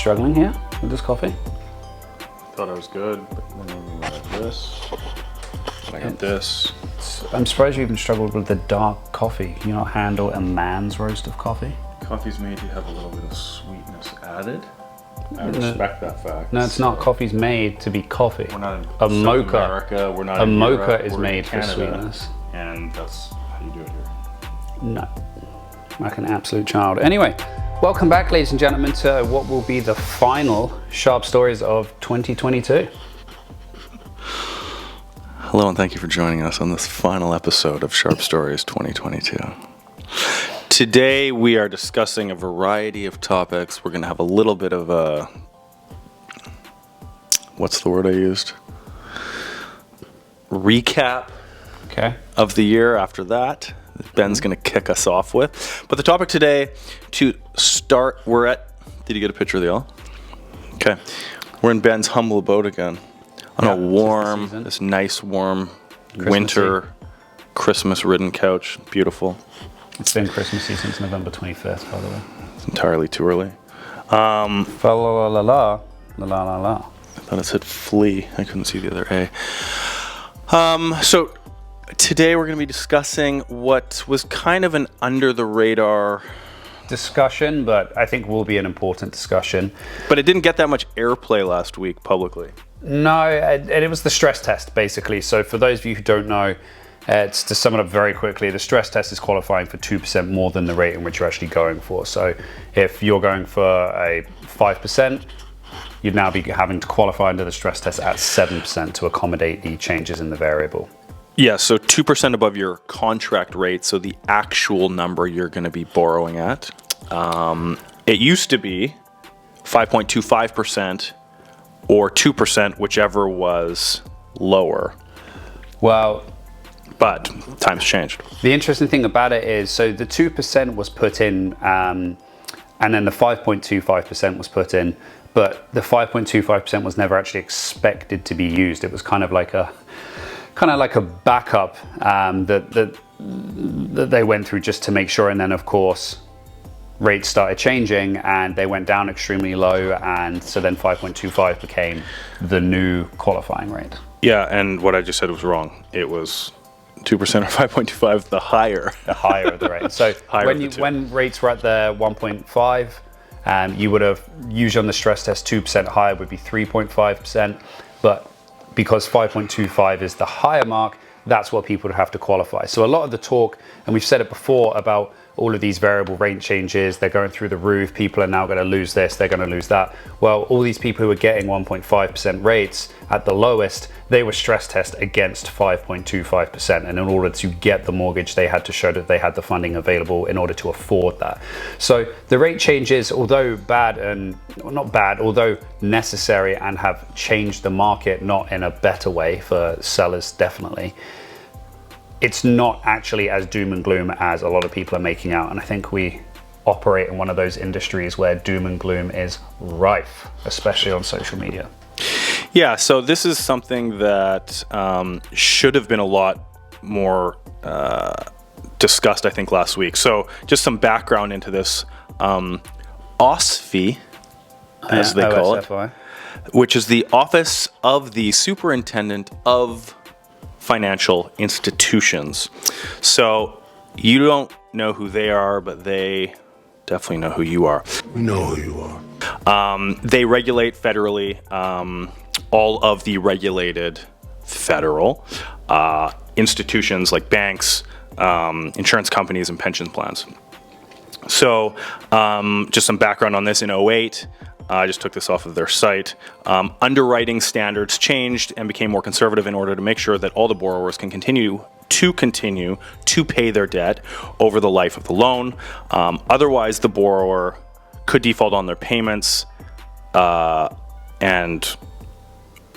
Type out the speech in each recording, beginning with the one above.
struggling here with this coffee? Thought I was good, but then I got this. I got this. I'm surprised you even struggled with the dark coffee. You not handle a man's roast of coffee? Coffee's made to have a little bit of sweetness added. I respect that fact. No, it's not. Coffee's made to be coffee. We're not in a South mocha. America. We're not a in mocha Europe. is We're made in for Canada, sweetness. and that's how you do it here. No, like an absolute child. Anyway, welcome back, ladies and gentlemen, to what will be the final Sharp Stories of 2022. Hello, and thank you for joining us on this final episode of Sharp Stories 2022. Today we are discussing a variety of topics. We're going to have a little bit of a... What's the word I used? Recap of the year after that. Ben's going to kick us off with. But the topic today, to start, we're at... Did you get a picture of the L? Okay. We're in Ben's humble abode again. On a warm, this nice warm winter, Christmas-ridden couch. Beautiful. It's been Christmassy since November 25th, by the way. It's entirely too early. Fa la la la la la la la. I thought it said flea. I couldn't see the other A. So today we're going to be discussing what was kind of an under-the-radar discussion, but I think will be an important discussion. But it didn't get that much airplay last week publicly. No, and it was the stress test, basically. So for those of you who don't know, it's to sum it up very quickly, the stress test is qualifying for 2% more than the rate in which you're actually going for. So if you're going for a 5%, you'd now be having to qualify under the stress test at 7% to accommodate the changes in the variable. Yeah, so 2% above your contract rate, so the actual number you're going to be borrowing at. It used to be 5.25% or 2%, whichever was lower. Well, but times changed. The interesting thing about it is, so the 2% was put in, and then the 5.25% was put in, but the 5.25% was never actually expected to be used. It was kind of like a backup that they went through just to make sure. And then, of course, rates started changing and they went down extremely low, and so then 5.25 became the new qualifying rate. Yeah, and what I just said was wrong. It was 2% or 5.25, the higher. The higher of the rate. So when rates were at the 1.5, you would have, usually on the stress test, 2% higher would be 3.5%. But because 5.25 is the higher mark, that's what people would have to qualify. So a lot of the talk, and we've said it before, about all of these variable rate changes, they're going through the roof, people are now going to lose this, they're going to lose that. Well, all these people who were getting 1.5% rates at the lowest, they were stress test against 5.25%. And in order to get the mortgage, they had to show that they had the funding available in order to afford that. So the rate changes, although although necessary and have changed the market, not in a better way for sellers, definitely, it's not actually as doom and gloom as a lot of people are making out. And I think we operate in one of those industries where doom and gloom is rife, especially on social media. Yeah, so this is something that should have been a lot more discussed, I think, last week. So just some background into this. OSFI, as they call it, which is the Office of the Superintendent of Financial Institutions. So you don't know who they are, but they definitely know who you are. We know who you are. They regulate federally all of the regulated federal institutions like banks, insurance companies, and pension plans. So just some background on this. In 2008, I just took this off of their site. Underwriting standards changed and became more conservative in order to make sure that all the borrowers can continue to pay their debt over the life of the loan. Otherwise, the borrower could default on their payments and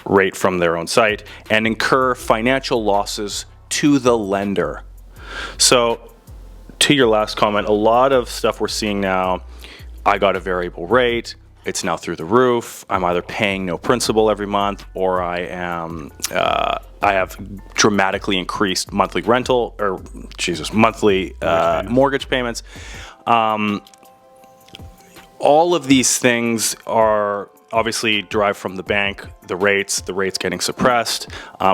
rate from their own site and incur financial losses to the lender. So, to your last comment, a lot of stuff we're seeing now, I got a variable rate, it's now through the roof, I'm either paying no principal every month, or I have dramatically increased monthly rental, monthly mortgage payments. all of these things are obviously derived from the bank, the rates getting suppressed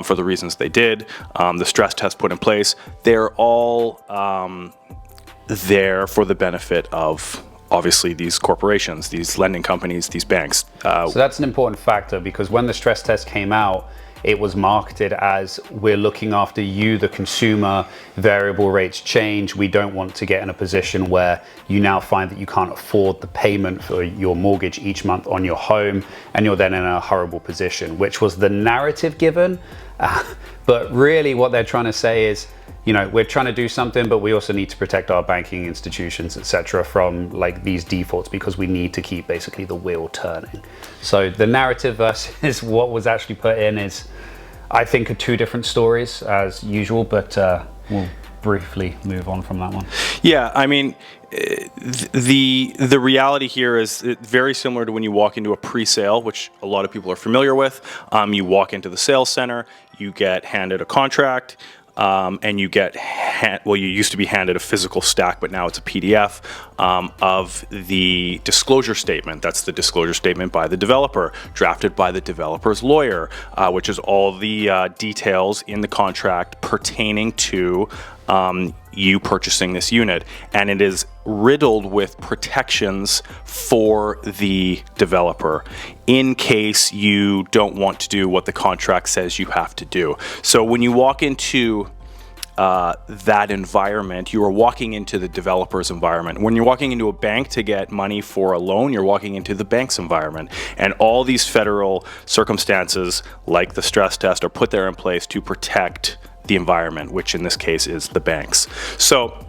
for the reasons they did, the stress test put in place. They're all there for the benefit of obviously these corporations, these lending companies, these banks. So that's an important factor, because when the stress test came out, it was marketed as, we're looking after you, the consumer, variable rates change. We don't want to get in a position where you now find that you can't afford the payment for your mortgage each month on your home, and you're then in a horrible position, which was the narrative given. But really what they're trying to say is, you know, we're trying to do something, but we also need to protect our banking institutions, etc., from like these defaults, because we need to keep basically the wheel turning. So the narrative versus what was actually put in is, I think, are two different stories as usual, but we'll briefly move on from that one. Yeah, I mean, the reality here is very similar to when you walk into a pre-sale, which a lot of people are familiar with. You walk into the sales center, you get handed a contract, and you get, you used to be handed a physical stack, but now it's a PDF of the disclosure statement. That's the disclosure statement by the developer, drafted by the developer's lawyer, which is all the details in the contract pertaining to you purchasing this unit. And it is riddled with protections for the developer in case you don't want to do what the contract says you have to do. So when you walk into that environment, you are walking into the developer's environment. When you're walking into a bank to get money for a loan, you're walking into the bank's environment. And all these federal circumstances, like the stress test, are put there in place to protect the environment, which in this case is the banks. So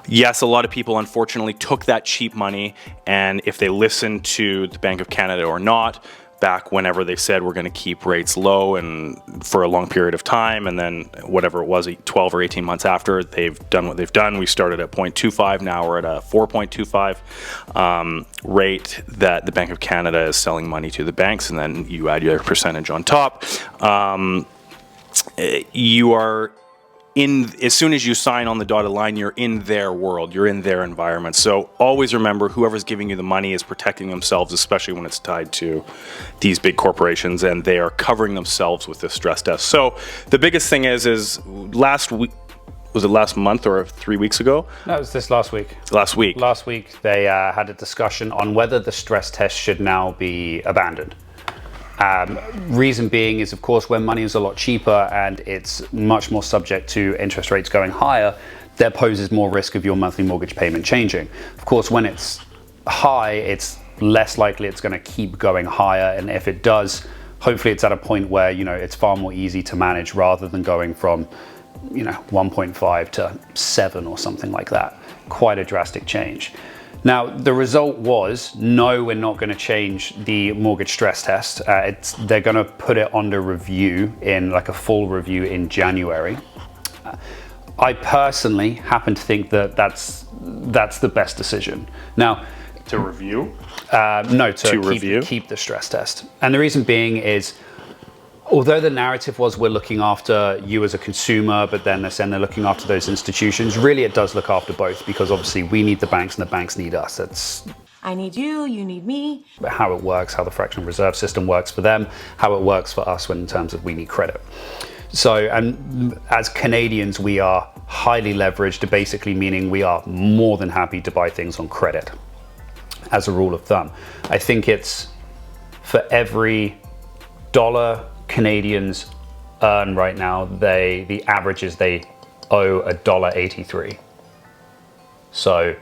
yes, a lot of people unfortunately took that cheap money, and if they listened to the Bank of Canada or not, back whenever they said we're going to keep rates low and for a long period of time, and then whatever it was, 12 or 18 months after, they've done what they've done. We started at 0.25, now we're at a 4.25 rate that the Bank of Canada is selling money to the banks, and then you add your percentage on top. You are in, as soon as you sign on the dotted line, you're in their world, you're in their environment. So always remember, whoever's giving you the money is protecting themselves, especially when it's tied to these big corporations, and they are covering themselves with this stress test. So the biggest thing is last week, was it last month or 3 weeks ago? No, it was this last week. Last week. Last week, they had a discussion on whether the stress test should now be abandoned. Reason being is, of course, when money is a lot cheaper and it's much more subject to interest rates going higher, there poses more risk of your monthly mortgage payment changing. Of course, when it's high, it's less likely it's going to keep going higher, and if it does, hopefully it's at a point where, you know, it's far more easy to manage, rather than going from, you know, 1.5 to 7 or something like that. Quite a drastic change. Now, the result was, no, we're not going to change the mortgage stress test. They're going to put it under review, in like a full review in January. I personally happen to think that that's the best decision. Now, to review? No, to keep the stress test. And the reason being is, although the narrative was we're looking after you as a consumer, but then they're saying they're looking after those institutions, really it does look after both, because obviously we need the banks and the banks need us. That's I need you, you need me. How it works, how the fractional reserve system works for them, how it works for us when in terms of we need credit. So, and as Canadians, we are highly leveraged, basically meaning we are more than happy to buy things on credit, as a rule of thumb. I think it's for every dollar Canadians earn right now, the average is they owe $1.83. So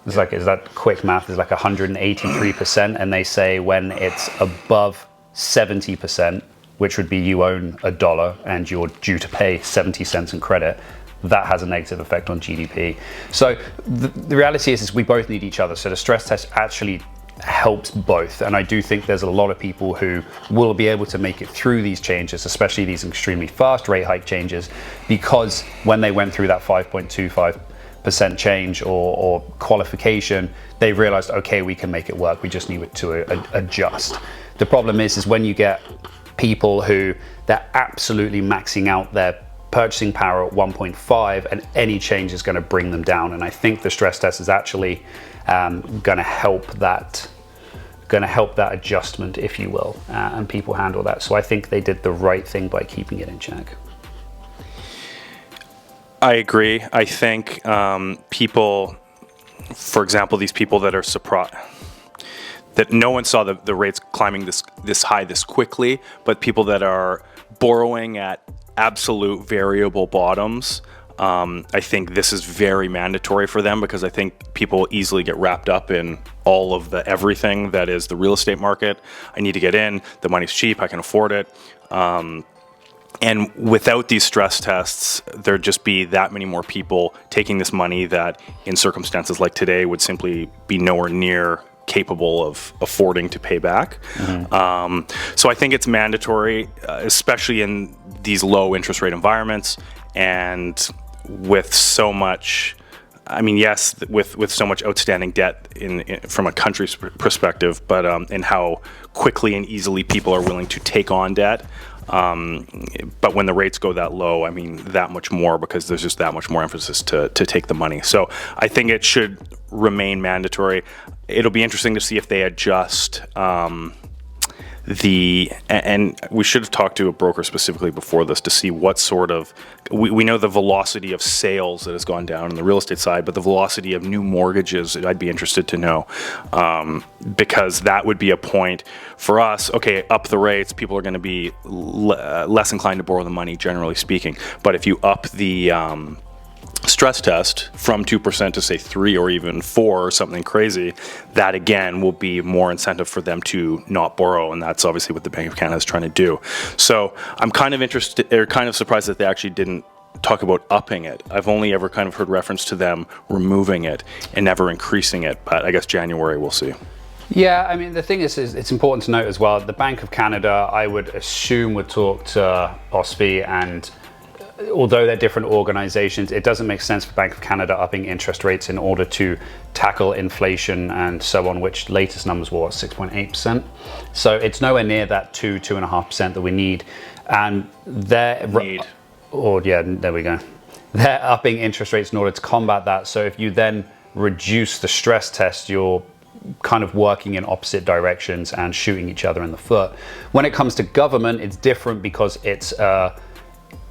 it's like, is that quick math? It's like 183%, and they say when it's above 70%, which would be you own $1 and you're due to pay 70 cents in credit, that has a negative effect on GDP. So the reality is we both need each other. So the stress test actually helps both, and I do think there's a lot of people who will be able to make it through these changes, especially these extremely fast rate hike changes, because when they went through that 5.25% change or qualification, they realized, okay, we can make it work, we just need to adjust. The problem is when you get people who they're absolutely maxing out their purchasing power at 1.5, and any change is going to bring them down. And I think the stress test is actually going to help that adjustment, if you will, and people handle that. So I think they did the right thing by keeping it in check. I agree. I think people, for example, these people that are surprised that no one saw the rates climbing this high this quickly, but people that are borrowing at absolute variable bottoms, I think this is very mandatory for them, because I think people easily get wrapped up in all of the everything that is the real estate market. I need to get in, the money's cheap, I can afford it. And without these stress tests, there'd just be that many more people taking this money that in circumstances like today would simply be nowhere near capable of affording to pay back. So I think it's mandatory, especially in these low interest rate environments, and with so much, I mean, yes, with so much outstanding debt from a country's perspective, but in how quickly and easily people are willing to take on debt. But when the rates go that low, I mean, that much more, because there's just that much more emphasis to take the money. So I think it should remain mandatory. It'll be interesting to see if they adjust and we should have talked to a broker specifically before this to see what sort of, we know the velocity of sales that has gone down on the real estate side, but the velocity of new mortgages, I'd be interested to know, because that would be a point for us. Okay, up the rates, people are going to be less inclined to borrow the money, generally speaking. But if you up the stress test from 2% to say 3 or even 4 or something crazy, that again will be more incentive for them to not borrow, and that's obviously what the Bank of Canada is trying to do. So I'm kind of interested, or kind of surprised that they actually didn't talk about upping it. I've only ever kind of heard reference to them removing it and never increasing it, but I guess January we'll see. Yeah, I mean, the thing is it's important to note as well, the Bank of Canada, I would assume, would talk to OSFI, and although they're different organizations, it doesn't make sense for Bank of Canada upping interest rates in order to tackle inflation and so on, which latest numbers were 6.8%. So it's nowhere near that 2.5% that we need. And there we go. They're upping interest rates in order to combat that. So if you then reduce the stress test, you're kind of working in opposite directions and shooting each other in the foot. When it comes to government, it's different because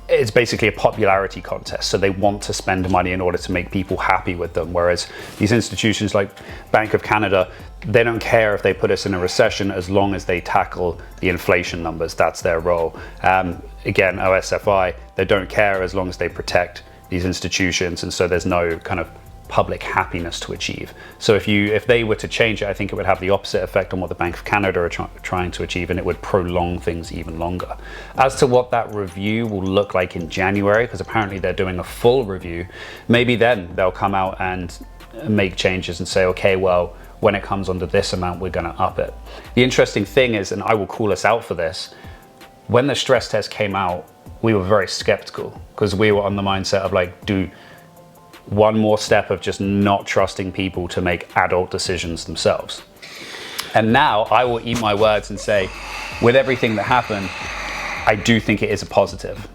it's basically a popularity contest. So they want to spend money in order to make people happy with them. Whereas these institutions like Bank of Canada, they don't care if they put us in a recession as long as they tackle the inflation numbers. That's their role. Again, OSFI, they don't care as long as they protect these institutions. And so there's no kind of public happiness to achieve. So if they were to change it, I think it would have the opposite effect on what the Bank of Canada are trying to achieve, and it would prolong things even longer. As to what that review will look like in January, because apparently they're doing a full review, maybe then they'll come out and make changes and say, okay, well, when it comes under this amount, we're going to up it. The interesting thing is, and I will call us out for this, when the stress test came out, we were very skeptical, because we were on the mindset of like, do one more step of just not trusting people to make adult decisions themselves. And now I will eat my words and say, with everything that happened, I do think it is a positive,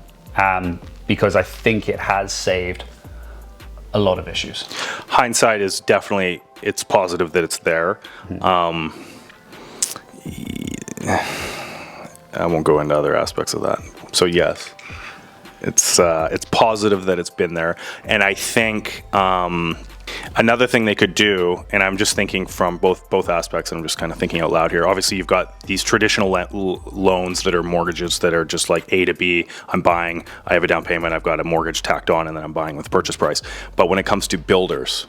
because I think it has saved a lot of issues. Hindsight is definitely, it's positive that it's there. I won't go into other aspects of that. So yes, it's positive that it's been there. And I think another thing they could do, and I'm just thinking from both aspects, and I'm just kind of thinking out loud here. Obviously, you've got these traditional loans that are mortgages that are just like A to B. I'm buying, I have a down payment, I've got a mortgage tacked on, and then I'm buying with purchase price. But when it comes to builders,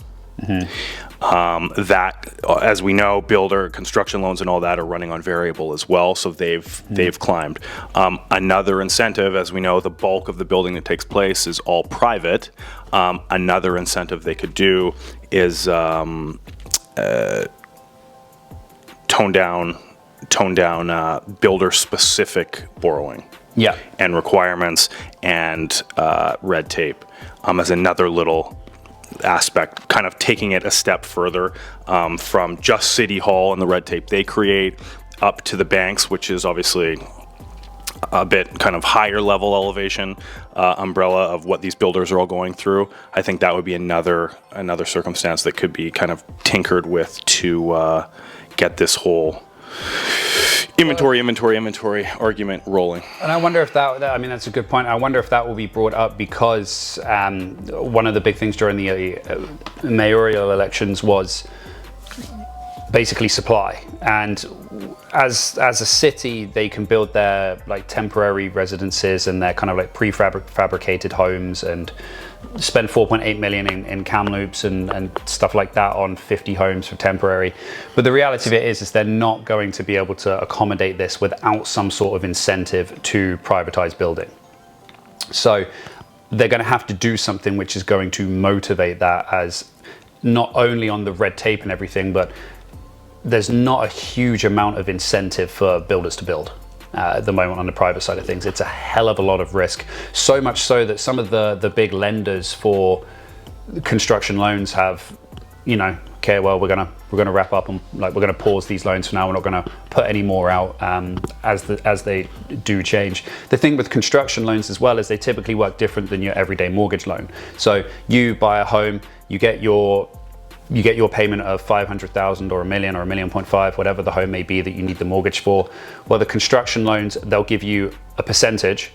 that, as we know, builder construction loans and all that are running on variable as well, so they've climbed. Another incentive, as we know, the bulk of the building that takes place is all private. Another incentive they could do is tone down builder specific borrowing. Yeah. And requirements and red tape as another little aspect, kind of taking it a step further from just City Hall and the red tape they create up to the banks, which is obviously a bit kind of higher level elevation umbrella of what these builders are all going through, I think that would be another circumstance that could be kind of tinkered with to get this whole inventory argument rolling. And I wonder if I mean, that's a good point. I wonder if that will be brought up because one of the big things during the mayoral elections was basically supply. And as a city, they can build their like temporary residences and their kind of like prefabricated homes and spend 4.8 million in Kamloops and stuff like that on 50 homes for temporary. But the reality of it is they're not going to be able to accommodate this without some sort of incentive to privatize building. So they're going to have to do something which is going to motivate that, as not only on the red tape and everything, but there's not a huge amount of incentive for builders to build at the moment on the private side of things. It's a hell of a lot of risk, so much so that some of the big lenders for construction loans have, you know, okay, well, we're gonna wrap up and like we're gonna pause these loans for now. We're not gonna put any more out as they do change. The thing with construction loans as well is they typically work different than your everyday mortgage loan. So you buy a home, you get your payment of 500,000 or $1 million or $1.5 million, whatever the home may be that you need the mortgage for. Well, the construction loans, they'll give you a percentage,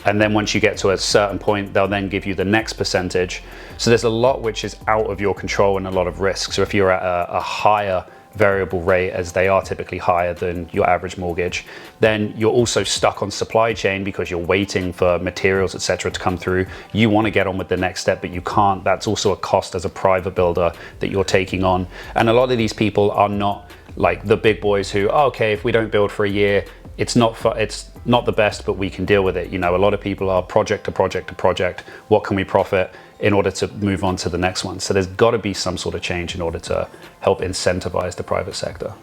and then once you get to a certain point, they'll then give you the next percentage. So there's a lot which is out of your control and a lot of risk. So if you're at a higher variable rate, as they are typically higher than your average mortgage, then you're also stuck on supply chain because you're waiting for materials, etc., to come through. You want to get on with the next step, but you can't. That's also a cost as a private builder that you're taking on. And a lot of these people are not like the big boys who, oh, okay, if we don't build for a year, it's not the best, but we can deal with it. You know, a lot of people are project to project to project. What can we profit in order to move on to the next one? So there's got to be some sort of change in order to help incentivize the private sector.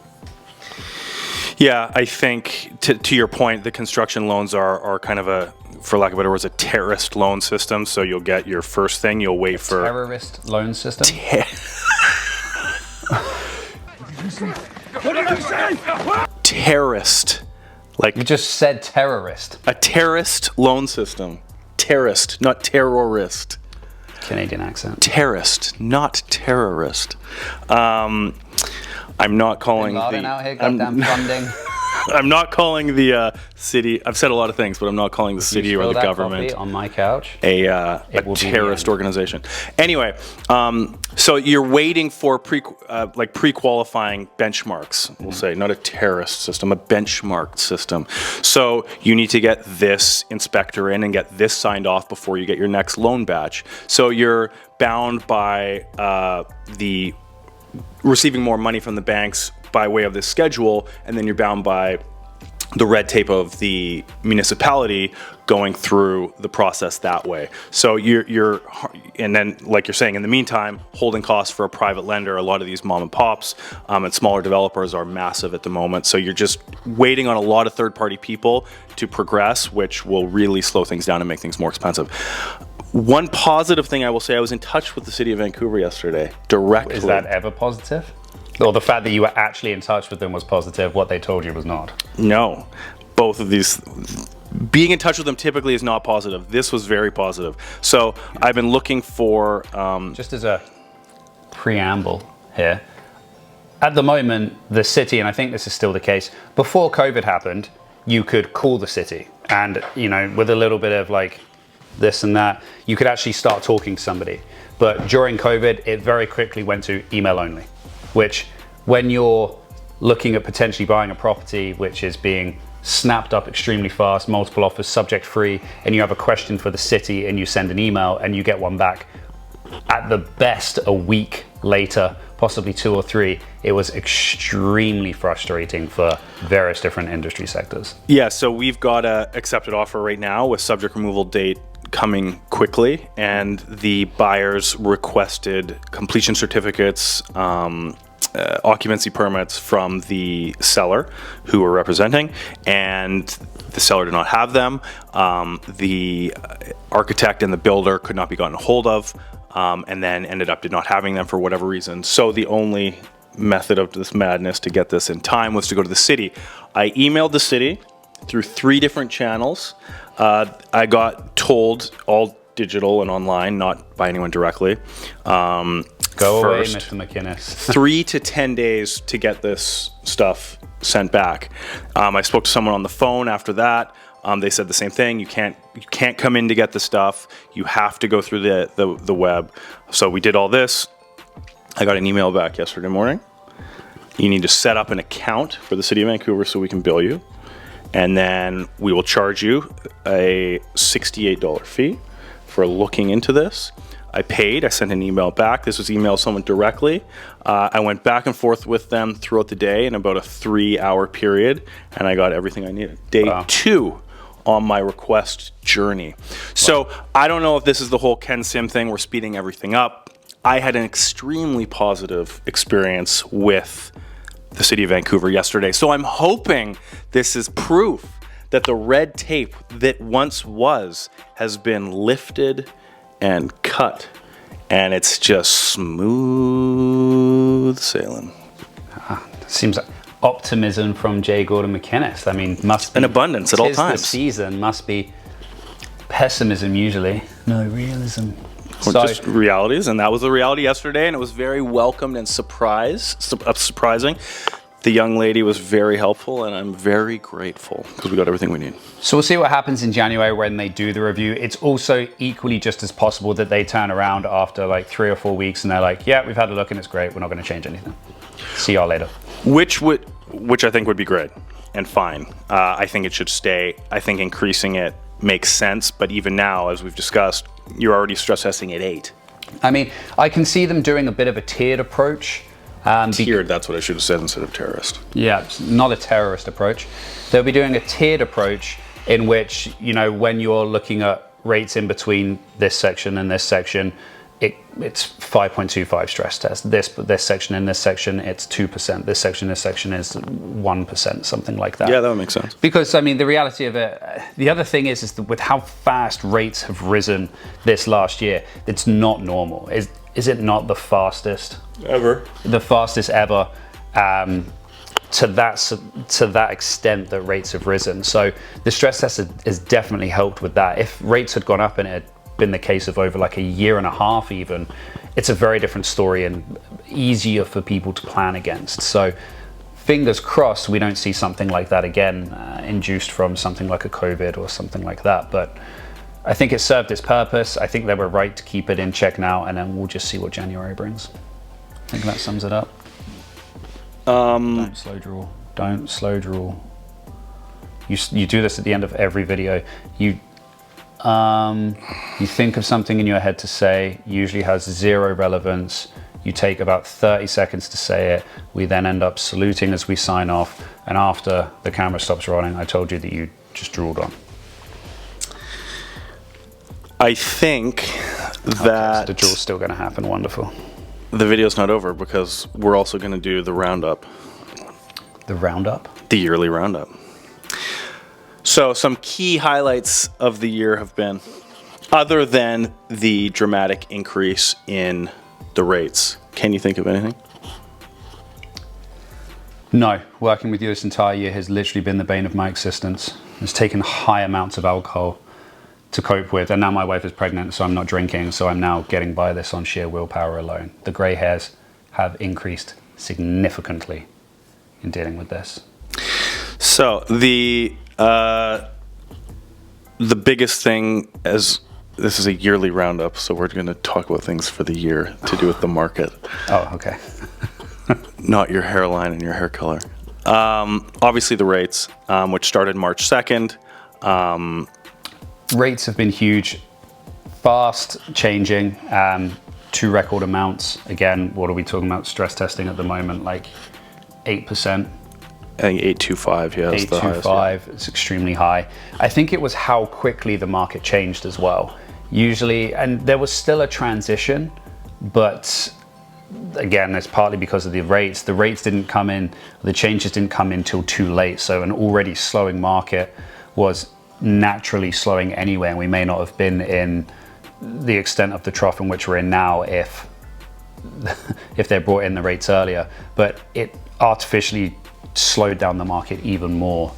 Yeah, I think to your point, the construction loans are kind of a, for lack of a better words, a terrorist loan system. So you'll get your first thing, you'll wait for terrorist loan system. What did you say? Terrorist. Like you just said terrorist. A terrorist loan system. Terrorist, not terrorist. Canadian accent. Terrorist, not terrorist. I'm not calling out here, goddamn funding. I'm not calling the city. I've said a lot of things, but I'm not calling the city or the government on my couch a terrorist organization. Anyway, so you're waiting for pre-qualifying benchmarks. We'll say not a terrorist system, a benchmarked system. So you need to get this inspector in and get this signed off before you get your next loan batch. So you're bound by the receiving more money from the banks by way of this schedule, and then you're bound by the red tape of the municipality going through the process that way. So you're and then, like you're saying, in the meantime, holding costs for a private lender, a lot of these mom and pops and smaller developers are massive at the moment. So you're just waiting on a lot of third-party people to progress, which will really slow things down and make things more expensive. One positive thing I will say, I was in touch with the city of Vancouver yesterday directly. Is that ever positive? Or the fact that you were actually in touch with them was positive, what they told you was not? No. Both of these, being in touch with them typically is not positive. This was very positive. So I've been looking for... Just as a preamble here, at the moment, the city, and I think this is still the case, before COVID happened, you could call the city and, you know, with a little bit of like this and that, you could actually start talking to somebody. But during COVID, it very quickly went to email only, which when you're looking at potentially buying a property which is being snapped up extremely fast, multiple offers, subject free, and you have a question for the city and you send an email and you get one back at the best a week later, possibly 2 or 3, it was extremely frustrating for various different industry sectors. Yeah, so we've got a accepted offer right now with subject removal date coming quickly, and the buyers requested completion certificates, occupancy permits from the seller who we're representing, and the seller did not have them. The architect and the builder could not be gotten a hold of, and then ended up not having them for whatever reason. So the only method of this madness to get this in time was to go to the city. I emailed the city. through 3 different channels. I got told, all digital and online, not by anyone directly. Go away, Mr. McInnes. 3 to 10 days to get this stuff sent back. I spoke to someone on the phone after that. They said the same thing. You can't come in to get the stuff. You have to go through the web. So we did all this. I got an email back yesterday morning. You need to set up an account for the City of Vancouver so we can bill you. And then we will charge you a $68 fee for looking into this. I paid. I sent an email back. This was emailed someone directly. I went back and forth with them throughout the day in about a 3-hour period, and I got everything I needed. Day 2 on my request journey. So I don't know if this is the whole Ken Sim thing. We're speeding everything up. I had an extremely positive experience with the City of Vancouver yesterday. So I'm hoping this is proof that the red tape that once was has been lifted and cut, and it's just smooth sailing. Seems like optimism from J. Gordon McInnes. I mean, must be an abundance at all times. The season must be pessimism usually. No realism. Or just realities, and that was the reality yesterday, and it was very welcomed and surprising. The young lady was very helpful, and I'm very grateful because we got everything we need. So we'll see what happens in January when they do the review. It's also equally just as possible that they turn around after like 3 or 4 weeks and they're like, yeah, we've had a look and it's great. We're not going to change anything. See y'all later. Which I think would be great and fine. I think it should stay. I think increasing it makes sense, but even now, as we've discussed, you're already stress testing at 8. I mean, I can see them doing a bit of a tiered approach. Tiered, that's what I should have said instead of terrorist. Yeah, it's not a terrorist approach. They'll be doing a tiered approach in which, you know, when you're looking at rates in between this section and this section, it's 5.25 stress test. This section and this section, it's 2%. This section is 1%, something like that. Yeah, that would make sense. Because, I mean, the reality of it, the other thing is that with how fast rates have risen this last year, it's not normal. Is it not the fastest? Ever. The fastest ever. To that extent that rates have risen. So the stress test has definitely helped with that. If rates had gone up and it had been the case of over like a year and a half even, it's a very different story and easier for people to plan against. So fingers crossed we don't see something like that again, induced from something like a COVID or something like that. But I think it served its purpose. I think they were right to keep it in check now, and then we'll just see what January brings. I think that sums it up. Don't slow draw. Don't slow draw. You do this at the end of every video. You think of something in your head to say, usually has 0 relevance. You take about 30 seconds to say it. We then end up saluting as we sign off. And after the camera stops rolling, I told you that you just drooled on. I think that so the drool's still going to happen. Wonderful. The video's not over because we're also going to do the roundup. The roundup? The yearly roundup. So some key highlights of the year have been, other than the dramatic increase in the rates, can you think of anything? No. Working with you this entire year has literally been the bane of my existence. It's taken high amounts of alcohol to cope with, and now my wife is pregnant, so I'm not drinking, so I'm now getting by this on sheer willpower alone. The grey hairs have increased significantly in dealing with this. So the biggest thing, as this is a yearly roundup, so we're going to talk about things for the year to do with the market. Oh, okay. Not your hairline and your hair color. Obviously the rates, which started March 2nd. Rates have been huge, fast changing, to record amounts. Again, what are we talking about? Stress testing at the moment, like 8%. I think 825, yeah, that's the highest. 825, it's extremely high. I think it was how quickly the market changed as well. Usually, and there was still a transition, but again, it's partly because of the rates. The rates didn't come in, the changes didn't come in till too late. So an already slowing market was naturally slowing anyway, and we may not have been in the extent of the trough in which we're in now if they brought in the rates earlier, but it artificially slowed down the market even more.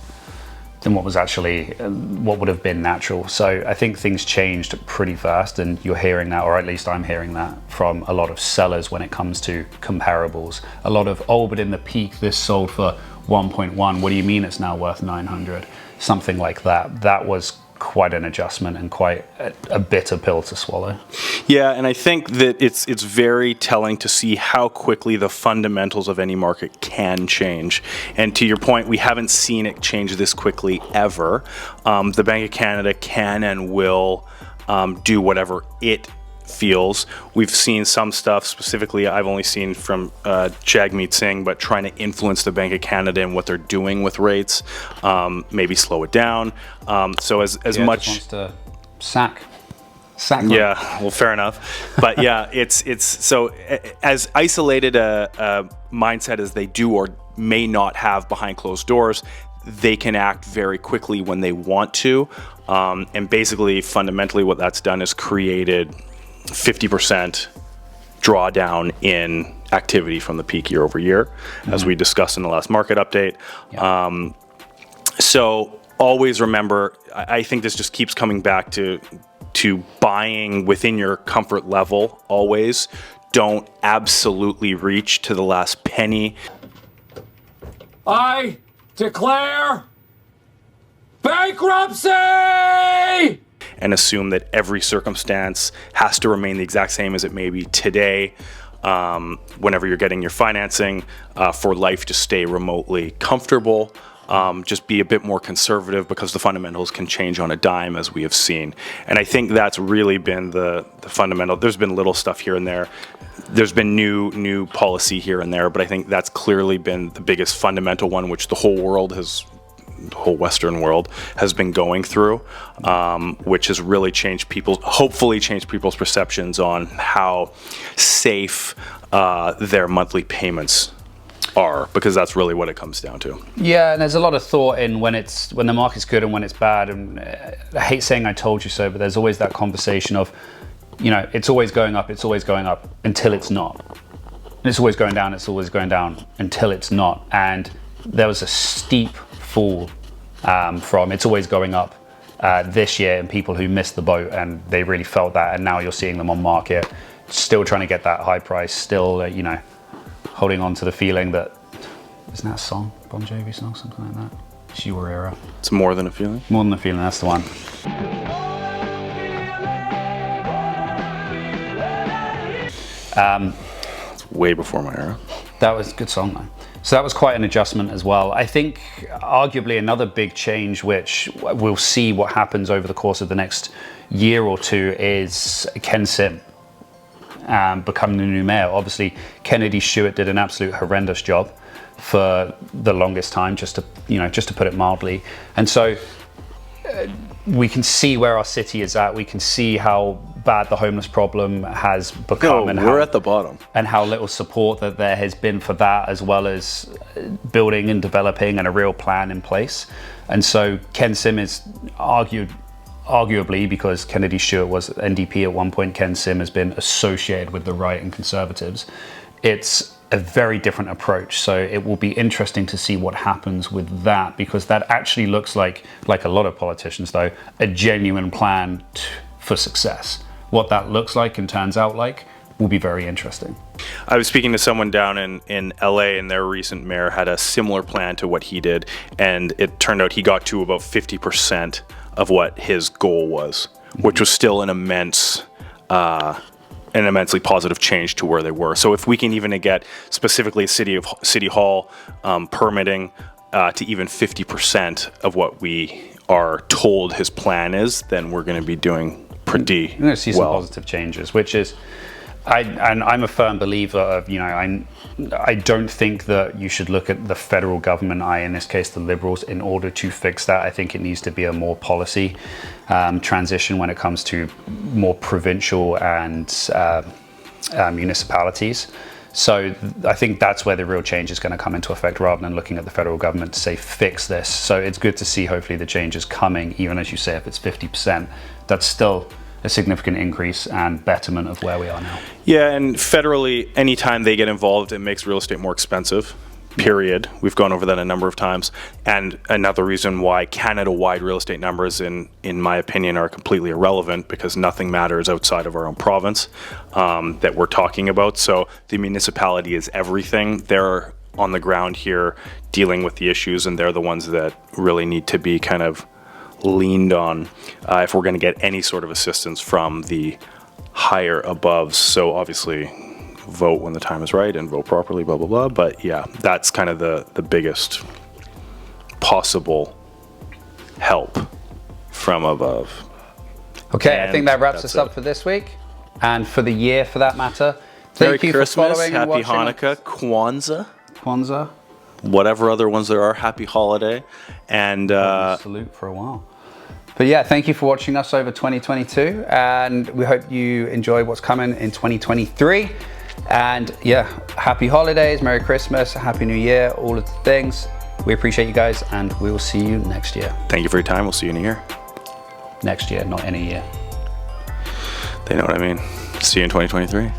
than what was actually what would have been natural. So I think things changed pretty fast, and you're hearing that, or at least I'm hearing that from a lot of sellers when it comes to comparables. A lot of, oh, but in the peak this sold for 1.1. What do you mean it's now worth 900? Something like that. That was quite an adjustment and quite a bitter pill to swallow. Yeah, and I think that it's very telling to see how quickly the fundamentals of any market can change. And to your point, we haven't seen it change this quickly ever. The Bank of Canada can and will do whatever it feels. We've seen some stuff, specifically I've only seen from Jagmeet Singh, but trying to influence the Bank of Canada and what they're doing with rates, maybe slow it down. So as much just wants to sack. Yeah, well, fair enough. But yeah, it's so as isolated a mindset as they do or may not have behind closed doors, they can act very quickly when they want to. And basically, fundamentally, what that's done is created 50% drawdown in activity from the peak year over year, as we discussed in the last market update. Yeah. So always remember, I think this just keeps coming back to buying within your comfort level. Always don't absolutely reach to the last penny. I declare bankruptcy! And assume that every circumstance has to remain the exact same as it may be today, whenever you're getting your financing, for life to stay remotely comfortable. Just be a bit more conservative, because the fundamentals can change on a dime, as we have seen. And I think that's really been the fundamental. There's been little stuff here and there. There's been new policy here and there, but I think that's clearly been the biggest fundamental one, which the whole Western world has been going through, which has really hopefully changed people's perceptions on how safe their monthly payments are, because that's really what it comes down to. Yeah, and there's a lot of thought in when the market's good and when it's bad. And I hate saying I told you so, but there's always that conversation of, it's always going up until it's not. And it's always going down until it's not. And there was a steep fall from it's always going up this year, and people who missed the boat, and they really felt that. And now you're seeing them on market, still trying to get that high price, still, holding on to the feeling that, isn't that a song, Bon Jovi song, something like that? It's your era. It's More Than a Feeling? More Than a Feeling, that's the one. It's way before my era. That was a good song, though. So that was quite an adjustment as well. I think arguably another big change, which we'll see what happens over the course of the next year or two, is Ken Sim becoming the new mayor. Obviously, Kennedy Stewart did an absolute horrendous job for the longest time, just to put it mildly. And so we can see where our city is at. We can see how bad the homeless problem has become, and we're at the bottom, and how little support that there has been for that, as well as building and developing and a real plan in place. And so Ken Sim is arguably, because Kennedy Stewart was NDP at one point, Ken Sim has been associated with the right and Conservatives. It's a very different approach, so it will be interesting to see what happens with that, because that actually looks like a lot of politicians, though, a genuine plan for success. What that looks like and turns out like will be very interesting. I was speaking to someone down in LA, and their recent mayor had a similar plan to what he did, and it turned out he got to about 50% of what his goal was, which was still an immensely positive change to where they were. So if we can even get specifically City Hall permitting to even 50% of what we are told his plan is, then we're going to be doing pretty well. You're going to see some positive changes, which is, I'm a firm believer of, I don't think that you should look at the federal government, in this case the Liberals, in order to fix that. I think it needs to be a more policy transition when it comes to more provincial and municipalities. So I think that's where the real change is going to come into effect, rather than looking at the federal government to say, fix this. So it's good to see, hopefully, the change is coming, even as you say, if it's 50%, that's still a significant increase and betterment of where we are now. Yeah, and federally, anytime they get involved, it makes real estate more expensive, period. We've gone over that a number of times. And another reason why Canada-wide real estate numbers, in my opinion, are completely irrelevant, because nothing matters outside of our own province that we're talking about. So the municipality is everything. They're on the ground here dealing with the issues, and they're the ones that really need to be kind of leaned on if we're going to get any sort of assistance from the higher above. So obviously vote when the time is right and vote properly, blah, blah, blah. But yeah, that's kind of the biggest possible help from above. Okay, And I think that wraps that's us up it. for this week and for the year, for that matter. Merry Thank you Christmas, for following and Happy watching. Hanukkah, Kwanzaa. whatever other ones there are, Happy Holiday. And Salute for a while. But yeah, thank you for watching us over 2022, and we hope you enjoy what's coming in 2023. And yeah, happy holidays, Merry Christmas, Happy New Year, all of the things. We appreciate you guys, and we will see you next year. thank you for your time. We'll see you in a year. Next year, not in a year. They know what I mean. See you in 2023.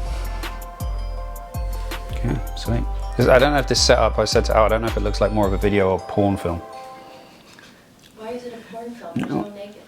Okay, sweet. I don't know if this setup, I said to Al, I don't know if it looks like more of a video or porn film. Why is it a porn film? There's no naked.